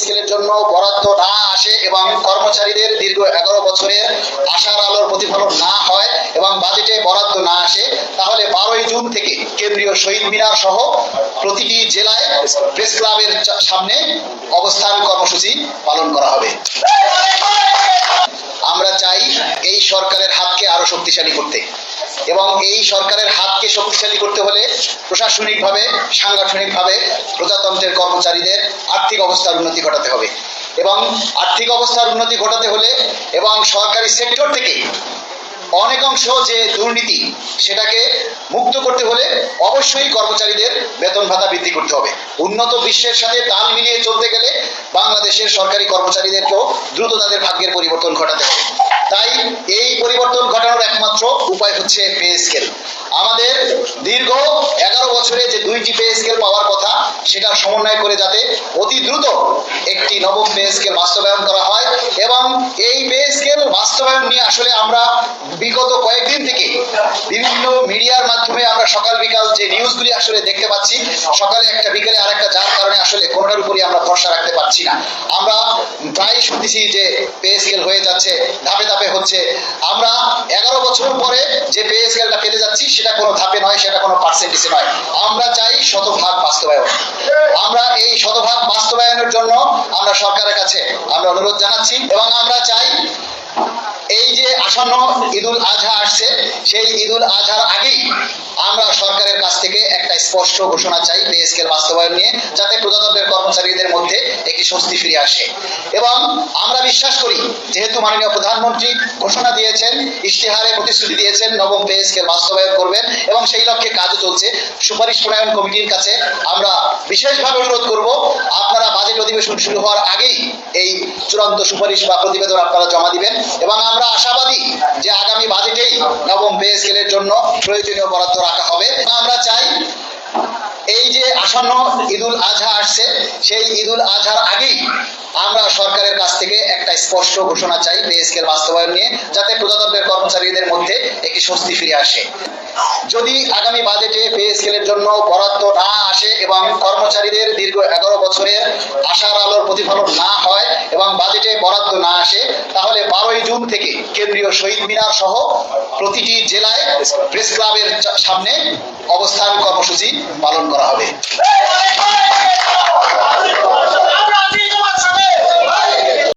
স্কেলের জন্য বরাদ্দ না আসে এবং কর্মচারীদের দীর্ঘ 11 বছরের আশার আলোর প্রতিফলন না হয় এবং বাজেটে বরাদ্দ না আসে, তাহলে 12ই জুন থেকে কেন্দ্রীয় শহীদ মিনার সহ প্রতিটি জেলায় প্রেস ক্লাবের সামনে অবস্থান কর্মসূচি পালন করা হবে। আমরা চাই এই সরকারের হাতকে আরো শক্তিশালী করতে, এবং এই সরকারের হাতকে শক্তিশালী করতে হলে প্রশাসনিকভাবে, সাংগঠনিকভাবে প্রজাতন্ত্রের কর্মচারীদের আর্থিক অবস্থার উন্নতি ঘটাতে হবে, এবং আর্থিক অবস্থার উন্নতি ঘটাতে হলে এবং সরকারি সেক্টর থেকে অনেকাংশ যে দুর্নীতি সেটাকে মুক্ত করতে হলে অবশ্যই কর্মচারীদের বেতন ভাতা বৃদ্ধি করতে হবে। উন্নত বিশ্বের সাথে তাল মিলিয়ে চলতে গেলে বাংলাদেশের সরকারি কর্মচারীদেরকেও দ্রুত তাদের ভাগ্যের পরিবর্তন ঘটাতে হবে। তাই এই পরিবর্তন ঘটানোর একমাত্র উপায় হচ্ছে পে স্কেল। আমাদের দীর্ঘ 11 বছরে যে 2টি পে স্কেল পাওয়ার কথা, সেটার সমন্বয় করে যাতে অতি দ্রুত একটি নবম পে স্কেল বাস্তবায়ন করা হয়, এবং এই পে স্কেল বাস্তবায়ন নিয়ে আসলে আমরা বিগত কয়েকদিন থেকে বিভিন্ন মিডিয়ার মাধ্যমে আমরা সকাল বিকাল যে নিউজগুলি আসলে দেখতে পাচ্ছি, সকালে একটা বিকালে আরেকটা, যার কারণে আসলে কোনোটার উপরই আমরা ভরসা রাখতে পারছি না। আমরা প্রায় শুনতেছি যে পে স্কেল হয়ে যাচ্ছে, ধাপে ধাপে হচ্ছে। আমরা 11 বছর পরে যে পে স্কেলটা পেতে যাচ্ছি সেটা কোনো ধাপে নয়, সেটা কোনো পার্সেন্টেজে নয়। আমরা চাই শতভাগ বাস্তবায়ন। আমরা এই শতভাগ বাস্তবায়নের জন্য আমরা সরকারের কাছে আমরা অনুরোধ জানাচ্ছি, এবং আমরা চাই এই যে আসন্ন ঈদুল আজহা আসছে, সেই ঈদুল আজহার আগেই আমরা সরকারের কাছ থেকে একটা স্পষ্ট ঘোষণা চাই পে স্কেল বাস্তবায়ন নিয়ে, যাতে প্রজাতন্ত্রের কর্মচারীদের মধ্যে একটি স্বস্তি ফিরে আসে। এবং আমরা বিশ্বাস করি, যেহেতু মাননীয় প্রধানমন্ত্রী ঘোষণা দিয়েছেন, ইশতেহারে প্রতিশ্রুতি দিয়েছেন নবম পে স্কেল বাস্তবায়ন করবেন, এবং সেই লক্ষ্যে কাজও চলছে। সুপারিশ প্রণয়ন কমিটির কাছে আমরা বিশেষভাবে অনুরোধ করব, আপনারা বাজেট অধিবেশন শুরু হওয়ার আগেই এই চূড়ান্ত সুপারিশ বা প্রতিবেদন আপনারা জমা দিবেন, এবং আমরা আশাবাদী যে আগামী বাজেটেই নবম পে স্কেলের জন্য প্রয়োজনীয় বরাদ্দ রাখা হবে। আমরা চাই এই যে আসন্ন ঈদুল আজহা আসছে, সেই ঈদুল আজহার আগেই আমরা সরকারের কাছ থেকে একটা স্পষ্ট ঘোষণা চাই পে স্কেল বাস্তবায়ন নিয়ে, যাতে প্রজাতন্ত্রের কর্মচারীদের মধ্যে একটি স্বস্তি ফিরে আসে। যদি আগামী বাজেটে পে স্কেলের জন্য বরাদ্দ না আসে এবং কর্মচারীদের দীর্ঘ 11 বছরের আশার আলোর প্রতিফলন না হয় এবং বাজেটে বরাদ্দ না আসে, তাহলে 12ই জুন থেকে কেন্দ্রীয় শহীদ মিনার সহ প্রতিটি জেলায় প্রেস ক্লাবের সামনে অবস্থান কর্মসূচি পালন করা হবে।